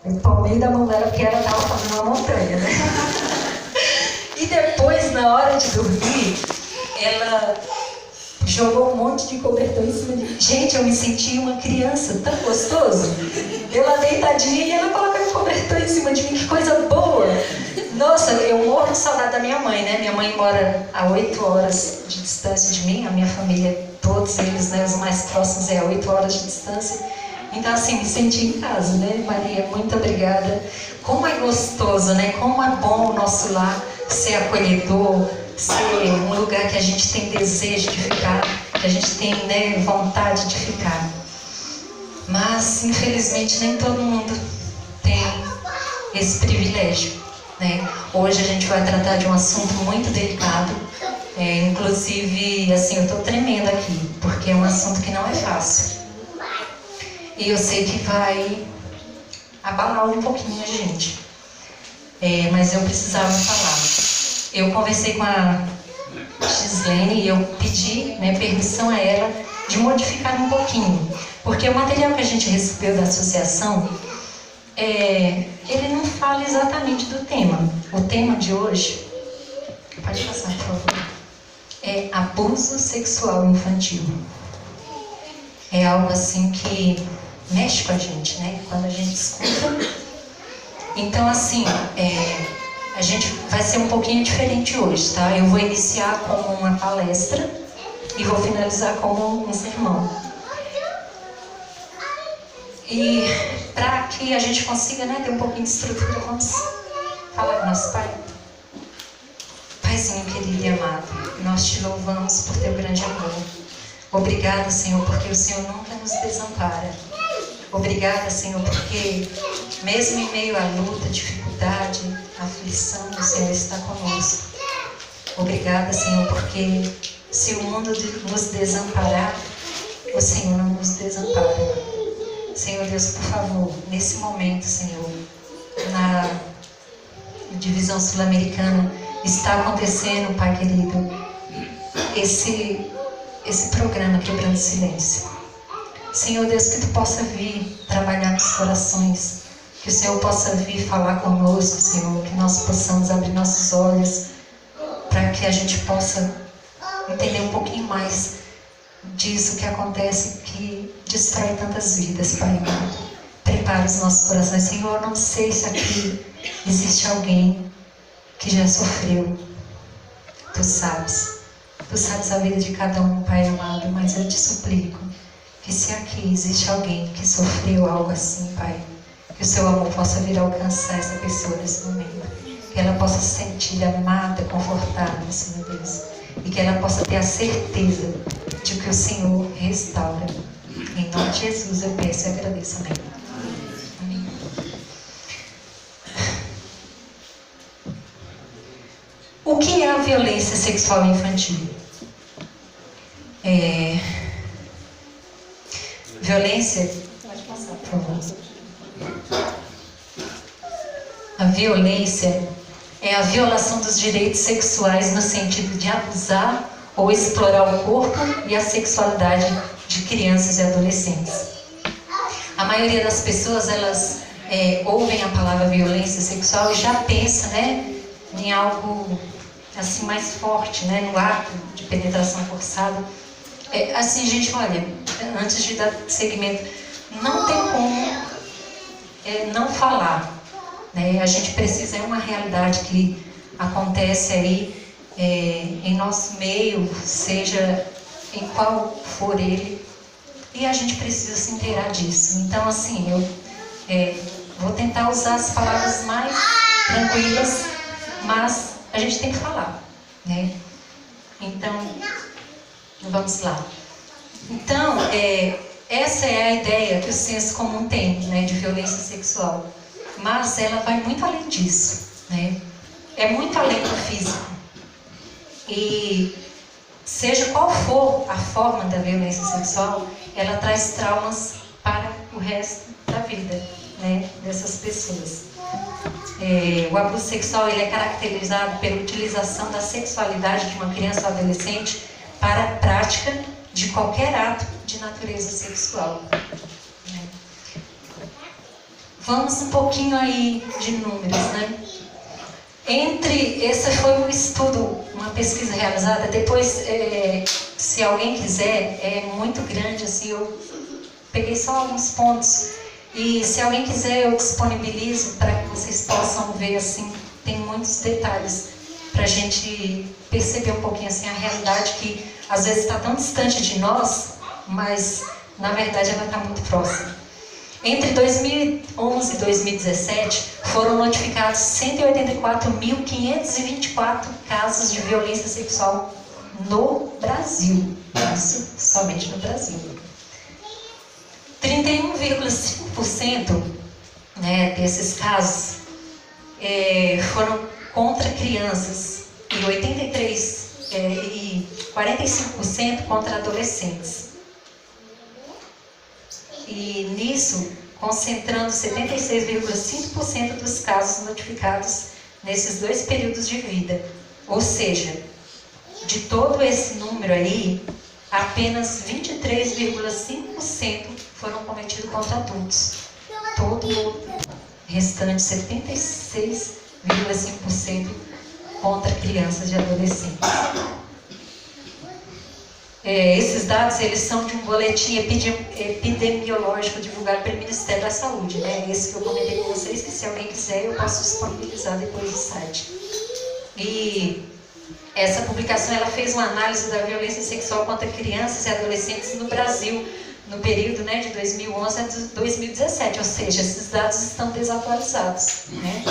Eu palmei da mão dela porque ela estava fazendo uma montanha, né? E depois, na hora de dormir, ela jogou um monte de cobertor em cima de mim. Gente, eu me senti uma criança tão gostoso. Eu lá deitadinha e ela colocando cobertor em cima de mim, que coisa boa. Nossa, eu morro de saudade da minha mãe, né? Minha mãe mora a 8 horas de distância de mim, a minha família, todos eles, né, os mais próximos, é a 8 horas de distância. Então, assim, me senti em casa, né? Maria, muito obrigada. Como é gostoso, né? Como é bom o nosso lar ser acolhedor, ser um lugar que a gente tem desejo de ficar, que a gente tem, né, vontade de ficar. Mas, infelizmente, nem todo mundo tem esse privilégio, né? Hoje a gente vai tratar de um assunto muito delicado. Inclusive, assim, eu estou tremendo aqui, porque é um assunto que não é fácil. E eu sei que vai abalar um pouquinho a gente. Mas eu precisava falar. Eu conversei com a Gislene e eu pedi, né, permissão a ela de modificar um pouquinho. Porque o material que a gente recebeu da associação, ele não fala exatamente do tema. O tema de hoje, pode passar, por favor, é abuso sexual infantil. É algo assim que mexe com a gente, né? Quando a gente escuta. Então, assim, a gente vai ser um pouquinho diferente hoje, tá? Eu vou iniciar como uma palestra e vou finalizar como um sermão. E para que a gente consiga, né, ter um pouquinho de estrutura, vamos falar com nosso Pai. Paizinho querido e amado, nós te louvamos por teu grande amor. Obrigada, Senhor, porque o Senhor nunca nos desampara. Obrigada, Senhor, porque mesmo em meio à luta, dificuldade, aflição, o Senhor está conosco. Obrigada, Senhor, porque se o mundo nos desamparar, o Senhor não nos desampara. Senhor Deus, por favor, nesse momento, Senhor, na divisão sul-americana, está acontecendo, Pai querido, esse programa Quebrando Silêncio. Senhor Deus, que Tu possa vir trabalhar nos corações, que o Senhor possa vir falar conosco, Senhor, que nós possamos abrir nossos olhos para que a gente possa entender um pouquinho mais disso que acontece, que destrói tantas vidas, Pai. Prepara os nossos corações. Senhor, eu não sei se aqui existe alguém que já sofreu. Tu sabes a vida de cada um, Pai amado, mas eu te suplico que se aqui existe alguém que sofreu algo assim, Pai, que o Seu amor possa vir alcançar essa pessoa nesse momento, que ela possa se sentir amada, confortável, Senhor Deus, e que ela possa ter a certeza de que o Senhor restaura. Em nome de Jesus eu peço e agradeço. Amém. Amém. O que é a violência sexual infantil? Violência, pode passar, por favor. A violência é a violação dos direitos sexuais no sentido de abusar ou explorar o corpo e a sexualidade de crianças e adolescentes. A maioria das pessoas, elas ouvem a palavra violência sexual e já pensa, né, em algo assim mais forte, né, no ato de penetração forçada. Assim, gente, olha, antes de dar seguimento, não tem como não falar, né? A gente precisa, é uma realidade que acontece aí em nosso meio, seja em qual for ele, e a gente precisa se inteirar disso. Então, assim, eu vou tentar usar as palavras mais tranquilas, mas a gente tem que falar, né? Então, vamos lá. Então, essa é a ideia que o senso comum tem, né, de violência sexual. Mas ela vai muito além disso, né? É muito além do físico. E seja qual for a forma da violência sexual, ela traz traumas para o resto da vida, né, dessas pessoas. O abuso sexual, ele é caracterizado pela utilização da sexualidade de uma criança ou adolescente para a prática de qualquer ato de natureza sexual. Vamos um pouquinho aí de números, né? Esse foi um estudo, uma pesquisa realizada. Depois, se alguém quiser, é muito grande, assim, eu peguei só alguns pontos. E se alguém quiser, eu disponibilizo para que vocês possam ver, assim, tem muitos detalhes para a gente perceber um pouquinho, assim, a realidade que às vezes está tão distante de nós, mas na verdade ela está muito próxima. Entre 2011 e 2017, foram notificados 184.524 casos de violência sexual no Brasil. Isso somente no Brasil. 31,5%, né, desses casos foram contra crianças e 45% contra adolescentes. E nisso, concentrando 76,5% dos casos notificados nesses 2 períodos de vida. Ou seja, de todo esse número aí, apenas 23,5% foram cometidos contra adultos. Todo o restante, 76,5% contra crianças e adolescentes. Esses dados, eles são de um boletim epidemiológico divulgado pelo Ministério da Saúde, né? Esse que eu comentei com vocês, que se alguém quiser, eu posso disponibilizar depois no site. E essa publicação, ela fez uma análise da violência sexual contra crianças e adolescentes no Brasil, no período, né, de 2011 a 2017, ou seja, esses dados estão desatualizados, né?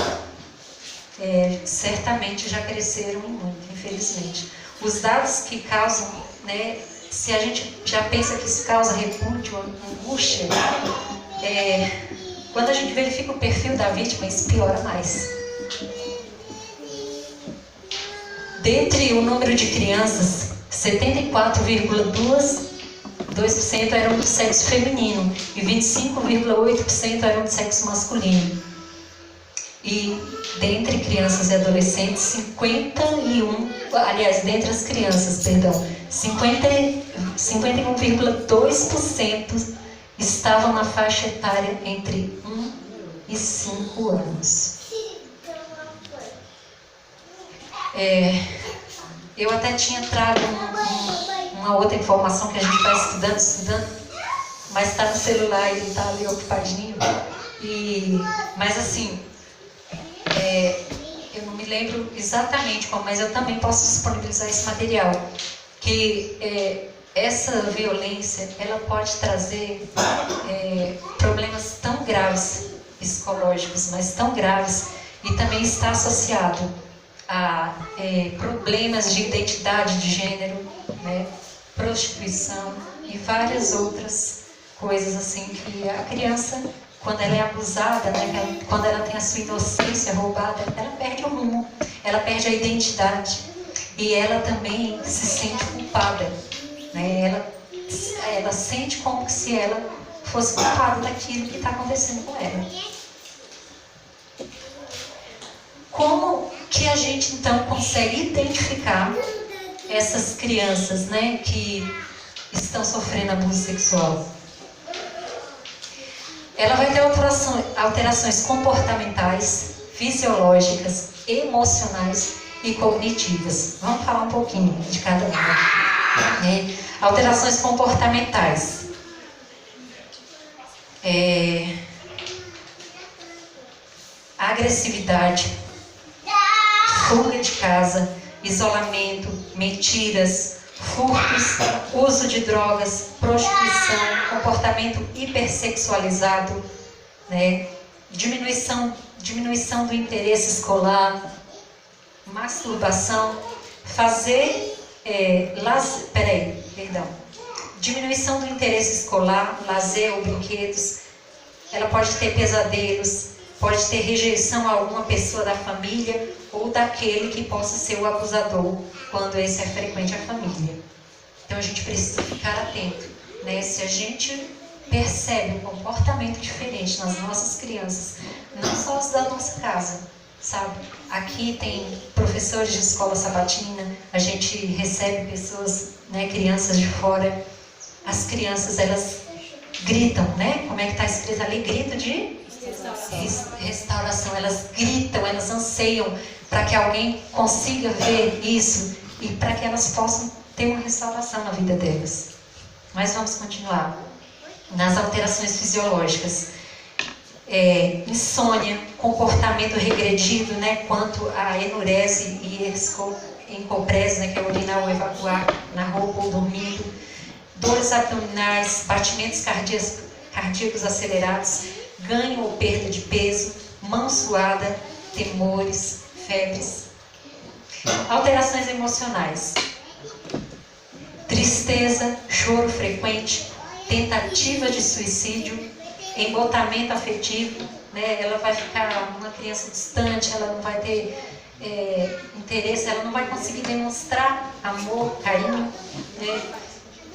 Certamente já cresceram muito, infelizmente. Os dados que causam, né, se a gente já pensa que isso causa repúdio, angústia, quando a gente verifica o perfil da vítima, isso piora mais. Dentre o número de crianças, 74,2% eram do sexo feminino e 25,8% eram do sexo masculino. E dentre crianças e adolescentes, dentre as crianças, 51,2% estavam na faixa etária entre 1 e 5 anos. Eu até tinha trago uma outra informação que a gente vai estudando, mas está no celular e ele está ali ocupadinho. Mas assim, eu não me lembro exatamente como, mas eu também posso disponibilizar esse material. Que essa violência, ela pode trazer problemas tão graves, psicológicos, mas tão graves, e também está associado a problemas de identidade de gênero, né, prostituição e várias outras coisas assim que a criança, quando ela é abusada, né, quando ela tem a sua inocência roubada, ela perde o rumo, ela perde a identidade e ela também se sente culpada, né? Ela sente como se ela fosse culpada daquilo que está acontecendo com ela. Como que a gente então consegue identificar essas crianças, né, que estão sofrendo abuso sexual? Ela vai ter alterações comportamentais, fisiológicas, emocionais e cognitivas. Vamos falar um pouquinho de cada uma. Alterações comportamentais. Agressividade, fuga de casa, isolamento, mentiras, furtos, uso de drogas, prostituição, comportamento hipersexualizado, né? Diminuição do interesse escolar, masturbação, diminuição do interesse escolar, lazer ou brinquedos. Ela pode ter pesadelos, pode ter rejeição a alguma pessoa da família ou daquele que possa ser o abusador, quando esse é frequente à família. Então a gente precisa ficar atento, né? Se a gente percebe um comportamento diferente nas nossas crianças, não só os da nossa casa, sabe? Aqui tem professores de escola sabatina, a gente recebe pessoas, né, crianças de fora. As crianças, elas gritam, né? Como é que está escrito ali? Grito de Restauração. Elas gritam, elas anseiam para que alguém consiga ver isso e para que elas possam ter uma restauração na vida delas. Mas vamos continuar. Nas alterações fisiológicas. Insônia, comportamento regredido, né, quanto à enurese e encoprese, né, que é urinar ou evacuar na roupa ou dormindo, dores abdominais, batimentos cardíacos acelerados, ganho ou perda de peso, mão suada, temores, febres. Alterações emocionais, tristeza, choro frequente, tentativa de suicídio, embotamento afetivo, né? Ela vai ficar uma criança distante, ela não vai ter interesse, ela não vai conseguir demonstrar amor, carinho, né?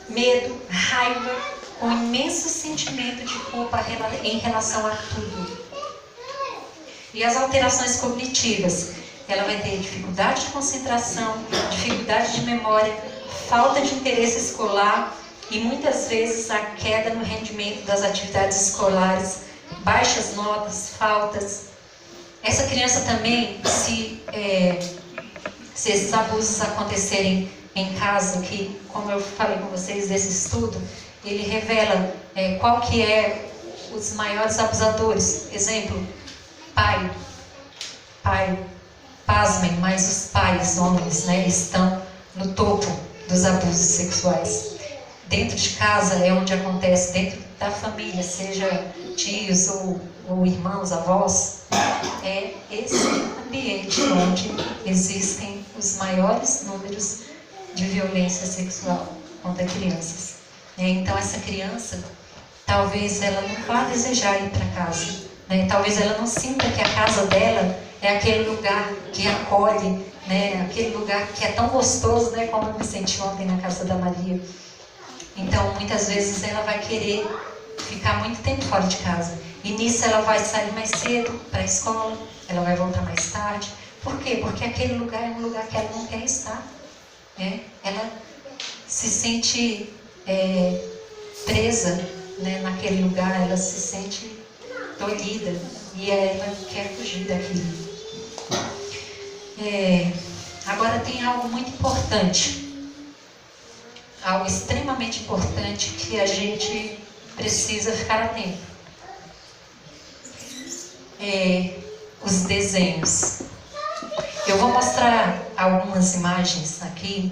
Medo, raiva, um imenso sentimento de culpa em relação a tudo. E as alterações cognitivas, ela vai ter dificuldade de concentração, dificuldade de memória, falta de interesse escolar, e muitas vezes a queda no rendimento das atividades escolares, baixas notas, faltas. Essa criança também, se esses abusos acontecerem em casa, que, como eu falei com vocês desse estudo, ele revela qual que é os maiores abusadores. Exemplo, pai. Pasmem, mas os pais, homens, né, estão no topo dos abusos sexuais. Dentro de casa é onde acontece, dentro da família, seja tios ou irmãos, avós, é esse ambiente onde existem os maiores números de violência sexual contra crianças. Então essa criança, talvez ela não vá desejar ir para casa, né? Talvez ela não sinta que a casa dela é aquele lugar que acolhe, né? Aquele lugar que é tão gostoso, né? Como eu me senti ontem na casa da Maria. Então, muitas vezes ela vai querer ficar muito tempo fora de casa. E nisso ela vai sair mais cedo para a escola, ela vai voltar mais tarde. Por quê? Porque aquele lugar é um lugar que ela não quer estar. Né? Ela se sente presa, né, naquele lugar, ela se sente tolhida e ela quer fugir daquilo. Agora tem algo muito importante. Algo extremamente importante que a gente precisa ficar atento. Os desenhos. Eu vou mostrar algumas imagens aqui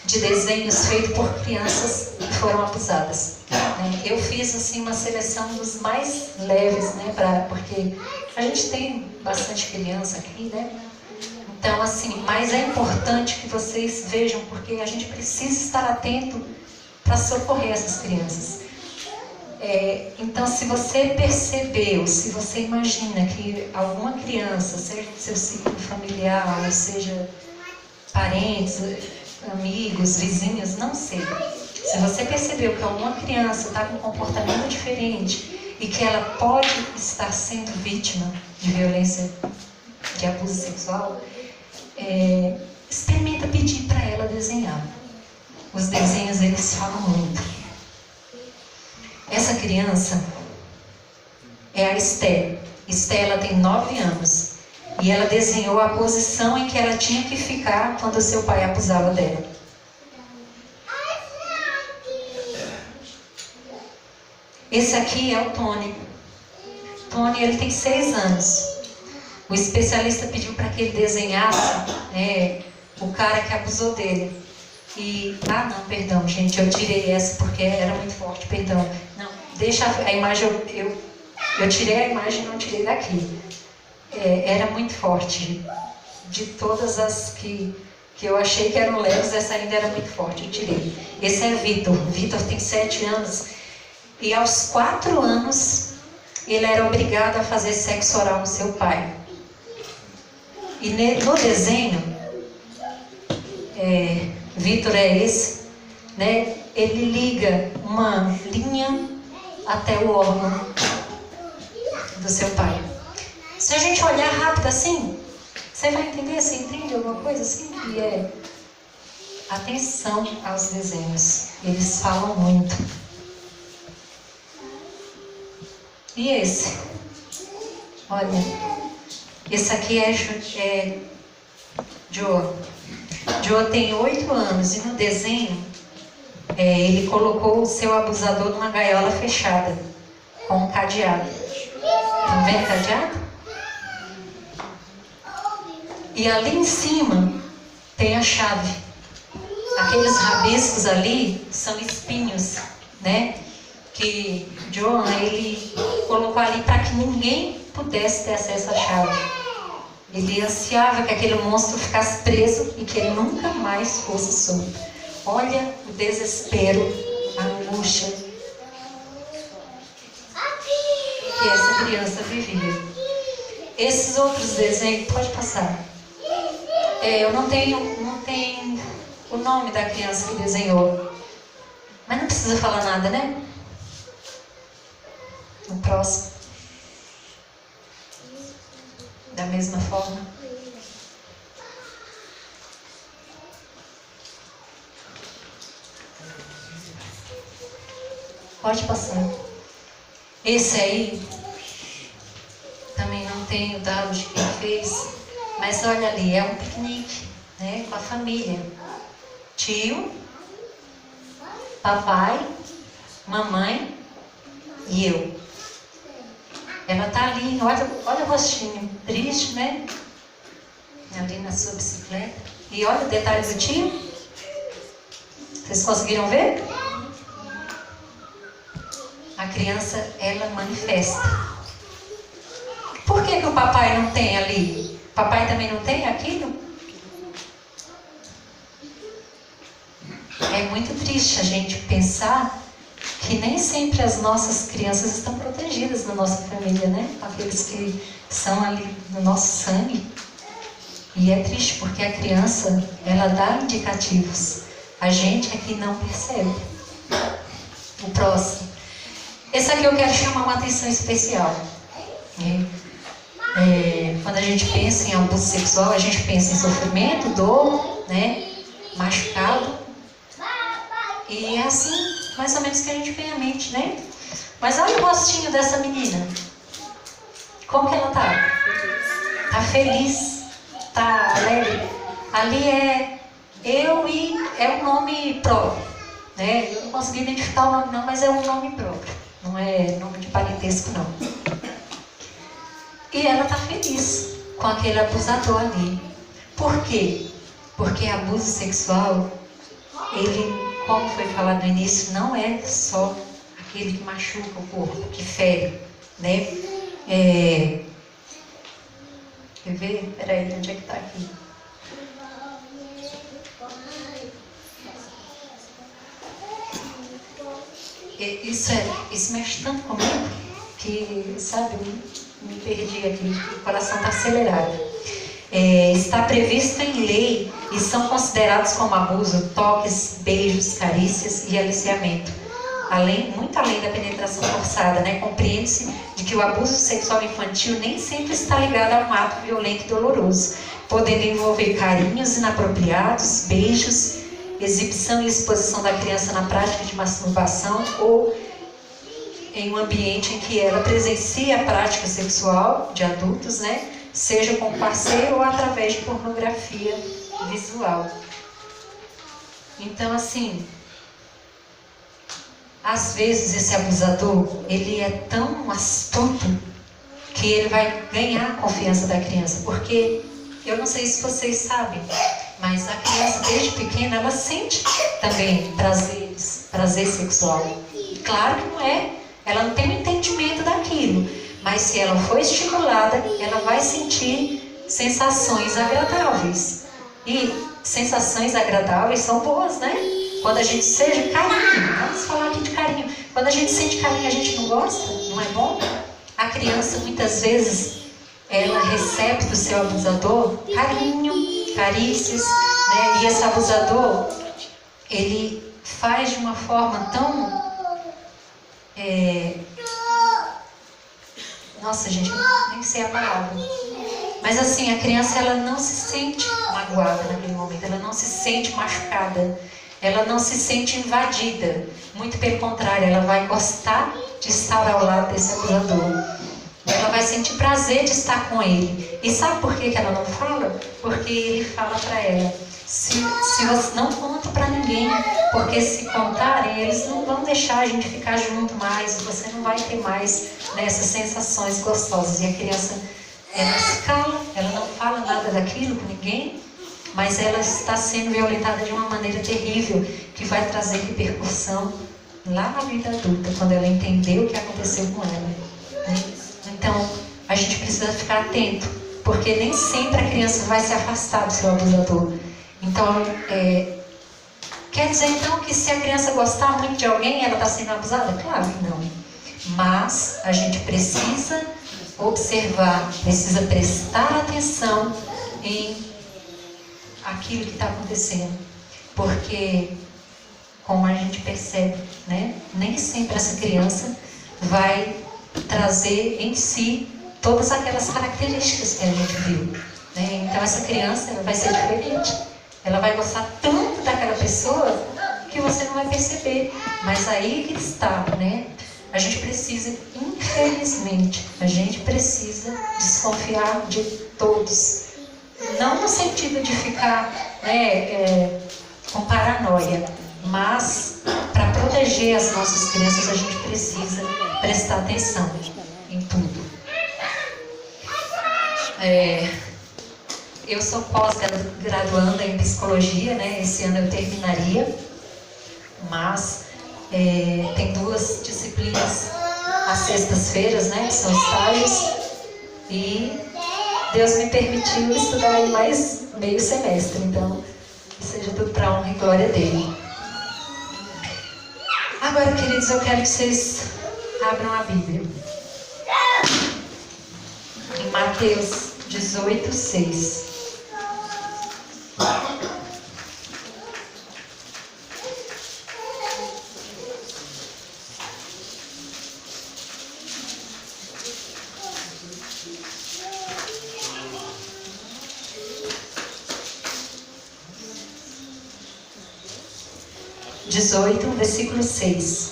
de desenhos feitos por crianças que foram abusadas. Eu fiz assim uma seleção dos mais leves, né, porque a gente tem bastante criança aqui, né? Então, assim, mas é importante que vocês vejam, porque a gente precisa estar atento para socorrer essas crianças. Então, se você percebeu, se você imagina que alguma criança, seja do seu ciclo familiar, ou seja, parentes, amigos, vizinhos, não sei. Se você percebeu que alguma criança está com um comportamento diferente e que ela pode estar sendo vítima de violência, de abuso sexual, experimenta pedir para ela desenhar. Os desenhos, eles falam muito. Essa criança é a Esté. Esté, ela tem 9 anos. E ela desenhou a posição em que ela tinha que ficar quando seu pai abusava dela. Esse aqui é o Tony. Tony, ele tem 6 anos. O especialista pediu para que ele desenhasse o cara que abusou dele. Não, perdão, gente, eu tirei essa porque era muito forte, perdão. Não, deixa a imagem, eu tirei a imagem e não tirei daqui. Era muito forte. De todas as que eu achei que eram leves, essa ainda era muito forte, eu tirei. Esse é Vitor. Vitor tem 7 anos. E aos 4 anos, ele era obrigado a fazer sexo oral no seu pai. E no desenho, Vitor é esse, né? Ele liga uma linha até o órgão do seu pai. Se a gente olhar rápido assim, você vai entender, você entende alguma coisa assim? E atenção aos desenhos, eles falam muito. E esse? Olha, esse aqui é Joe. Joe tem 8 anos e no desenho ele colocou o seu abusador numa gaiola fechada, com um cadeado. Estão vendo o cadeado? E ali em cima tem a chave. Aqueles rabiscos ali são espinhos, né? Que Joe, ele colocou ali para que ninguém pudesse ter acesso à chave. Ele ansiava que aquele monstro ficasse preso e que ele nunca mais fosse solto. Olha o desespero, a angústia que essa criança vivia. Esses outros desenhos, pode passar. Eu não tenho o nome da criança que desenhou. Mas não precisa falar nada, né? O próximo. Da mesma forma. Pode passar. Esse aí, também não tenho dados de quem fez, mas olha ali, é um piquenique, né, com a família. Tio, papai, mamãe e eu. Ela tá ali, olha o rostinho, triste, né? Ali na sua bicicleta. E olha o detalhe do tio. Vocês conseguiram ver? A criança, ela manifesta. Por que o papai não tem ali? O papai também não tem aquilo? É muito triste a gente pensar que nem sempre as nossas crianças estão protegidas na nossa família, né? Aqueles que são ali no nosso sangue. E é triste porque a criança, ela dá indicativos. A gente aqui não percebe. O próximo. Esse aqui eu quero chamar uma atenção especial. Quando a gente pensa em abuso sexual, a gente pensa em sofrimento, dor, né? Machucado. E é assim, mais ou menos, que a gente vem à mente, né? Mas olha o rostinho dessa menina. Como que ela tá? Tá feliz, tá alegre. Ali é eu e é um nome próprio, né? Eu não consegui identificar o nome não, mas é um nome próprio. Não é nome de parentesco não. E ela tá feliz com aquele abusador ali. Por quê? Porque abuso sexual, ele, como foi falado no início, não é só aquele que machuca o corpo, que fere, né? Quer ver? Peraí, onde é que tá aqui? Isso mexe tanto comigo que, sabe, me perdi aqui, o coração está acelerado. Está previsto em lei e são considerados como abuso toques, beijos, carícias e aliciamento. Muito além da penetração forçada, né? Compreende-se de que o abuso sexual infantil nem sempre está ligado a um ato violento e doloroso, podendo envolver carinhos inapropriados, beijos, exibição e exposição da criança na prática de masturbação ou em um ambiente em que ela presencia a prática sexual de adultos, né? Seja com parceiro ou através de pornografia visual. Então, assim, às vezes esse abusador, ele é tão astuto que ele vai ganhar a confiança da criança, porque eu não sei se vocês sabem, mas a criança desde pequena, ela sente também prazer sexual. E claro que não é, ela não tem um entendimento daquilo, mas se ela for estimulada, ela vai sentir sensações agradáveis. E sensações agradáveis são boas, né? Quando a gente seja carinho, vamos falar aqui de carinho. Quando a gente sente carinho, a gente não gosta, não é bom? A criança, muitas vezes, ela recebe do seu abusador carinho, carícias, né? E esse abusador, ele faz de uma forma tão... Nossa, gente, nem sei a palavra. Mas assim, a criança, ela não se sente magoada naquele momento, ela não se sente machucada, ela não se sente invadida. Muito pelo contrário, ela vai gostar de estar ao lado desse abusador. Ela vai sentir prazer de estar com ele. E sabe por que ela não fala? Porque ele fala para ela: se você não conta para ninguém, porque se contarem, eles não vão deixar a gente ficar junto mais, você não vai ter mais essas sensações gostosas. E a criança, ela se cala, ela não fala nada daquilo com ninguém, mas ela está sendo violentada de uma maneira terrível, que vai trazer repercussão lá na vida adulta, quando ela entender o que aconteceu com ela, né? Então, a gente precisa ficar atento, porque nem sempre a criança vai se afastar do seu abusador. Então, quer dizer então que se a criança gostar muito de alguém, ela está sendo abusada? Claro que não. Mas a gente precisa observar, precisa prestar atenção em aquilo que está acontecendo. Porque, como a gente percebe, né, nem sempre essa criança vai trazer em si todas aquelas características que a gente viu, né? Então essa criança, ela vai ser diferente. Ela vai gostar tanto daquela pessoa que você não vai perceber. Mas aí que está, né? A gente precisa, infelizmente, a gente precisa desconfiar de todos. Não no sentido de ficar, né, com paranoia, mas para proteger as nossas crianças a gente precisa prestar atenção em tudo. Eu sou pós-graduanda em psicologia, né? Esse ano eu terminaria, mas tem 2 disciplinas às sextas-feiras, né? Que são estágios, e Deus me permitiu estudar aí mais meio semestre, então que seja tudo para a honra e glória dele. Agora, queridos, eu quero que vocês abram a Bíblia em Mateus 18:6. Versículo 6.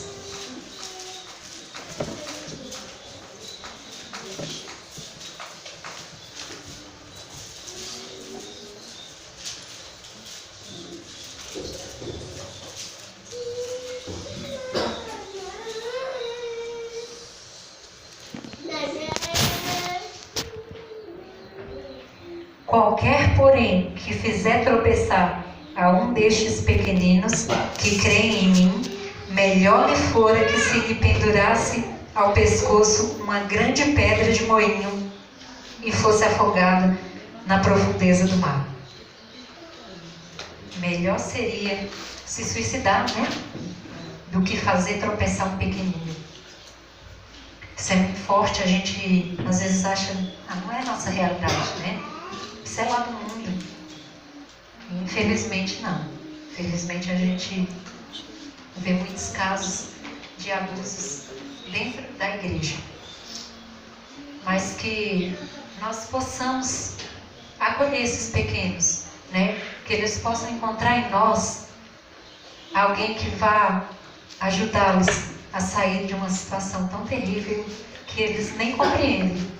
Qualquer, porém, que fizer tropeçar a um destes pequeninos que creem em mim, melhor lhe fora que se lhe pendurasse ao pescoço uma grande pedra de moinho e fosse afogado na profundeza do mar. Melhor seria se suicidar, né? Do que fazer tropeçar um pequenino. Isso é muito forte, a gente às vezes acha, não é a nossa realidade, né? Isso é lá do mundo. Infelizmente não. Infelizmente a gente vê muitos casos de abusos dentro da igreja. Mas que nós possamos acolher esses pequenos, né? Que eles possam encontrar em nós alguém que vá ajudá-los a sair de uma situação tão terrível que eles nem compreendem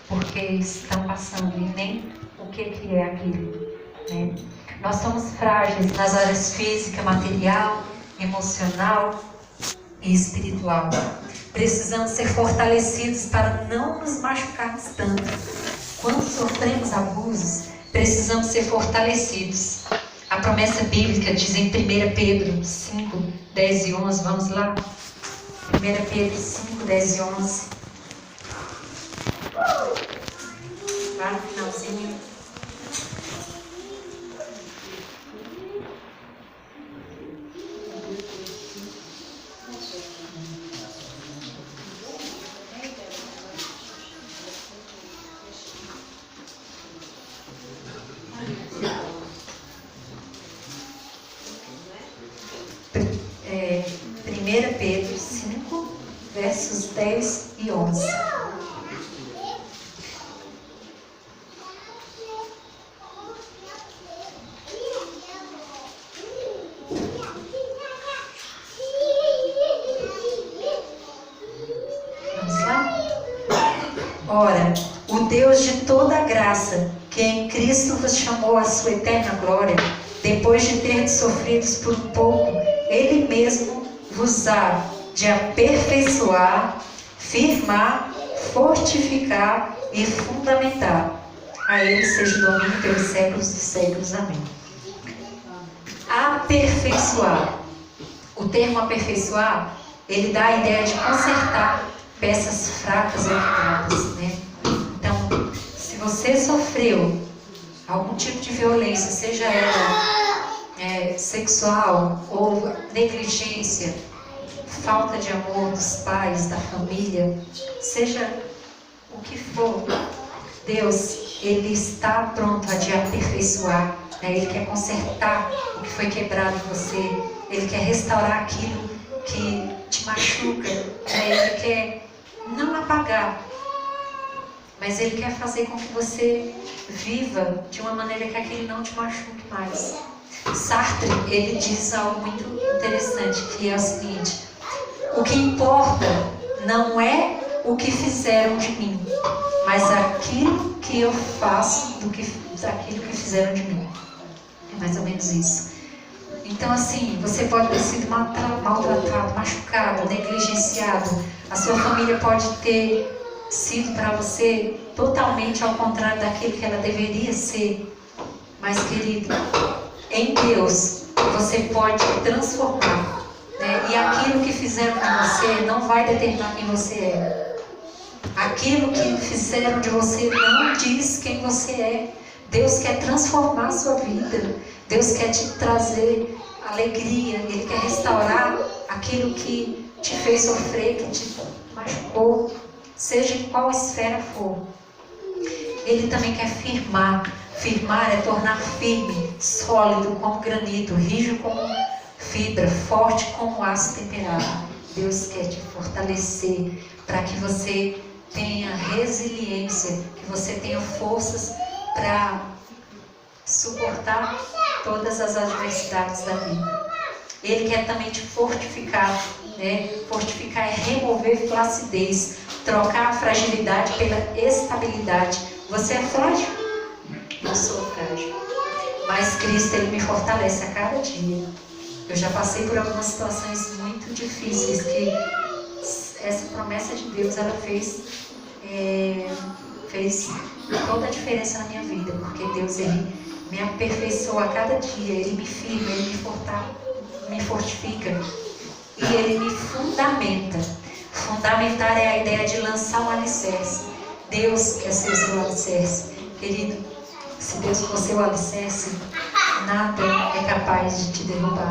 porque estão passando e nem o que é aquilo, né? Nós somos frágeis nas áreas física, material, emocional e espiritual. Precisamos ser fortalecidos para não nos machucarmos tanto. Quando sofremos abusos, precisamos ser fortalecidos. A promessa bíblica diz em 1 Pedro 5, 10 e 11, vamos lá? 1 Pedro 5, 10 e 11. Lá no finalzinho. Pedro 5, versos 10 e 11. Vamos lá? Ora, o Deus de toda graça, que em Cristo vos chamou à sua eterna glória, depois de ter sofrido por um pouco, Ele mesmo vos há de aperfeiçoar, firmar, fortificar e fundamentar. A Ele seja o domínio pelos séculos dos séculos. Amém. Aperfeiçoar. O termo aperfeiçoar, ele dá a ideia de consertar peças fracas ou quebradas, né? Então, se você sofreu algum tipo de violência, seja ela sexual ou negligência, falta de amor dos pais, da família, seja o que for, Deus, Ele está pronto a te aperfeiçoar, né? Ele quer consertar o que foi quebrado em você, Ele quer restaurar aquilo que te machuca, né? Ele quer não apagar, mas Ele quer fazer com que você viva de uma maneira que aquele não te machuque mais. Sartre, ele diz algo muito interessante, que é o seguinte: o que importa não é o que fizeram de mim, mas aquilo que eu faço daquilo que fizeram de mim. É mais ou menos isso. Então, assim, você pode ter sido maltratado, machucado, negligenciado. A sua família pode ter sido para você totalmente ao contrário daquilo que ela deveria ser. Mas, querido, em Deus você pode transformar, né? E aquilo que fizeram com você não vai determinar quem você é. Aquilo que fizeram de você não diz quem você é. Deus quer transformar a sua vida. Deus quer te trazer alegria. Ele quer restaurar aquilo que te fez sofrer, que te machucou, seja em qual esfera for. Ele também quer firmar. Firmar é tornar firme, sólido como granito, rígido como fibra, forte como aço temperado. Deus quer te fortalecer para que você tenha resiliência, que você tenha forças para suportar todas as adversidades da vida. Ele quer também te fortificar, né? Fortificar é remover flacidez, trocar a fragilidade pela estabilidade. Você é frágil? Eu sou frágil, mas Cristo, Ele me fortalece a cada dia. Eu já passei por algumas situações muito difíceis que essa promessa de Deus, ela fez toda a diferença na minha vida, porque Deus, Ele me aperfeiçoa a cada dia, Ele me firma, Ele me fortifica e Ele me fundamenta. Fundamentar é a ideia de lançar um alicerce. Deus quer ser o seu alicerce. Querido, se Deus for seu alicerce, nada é capaz de te derrubar.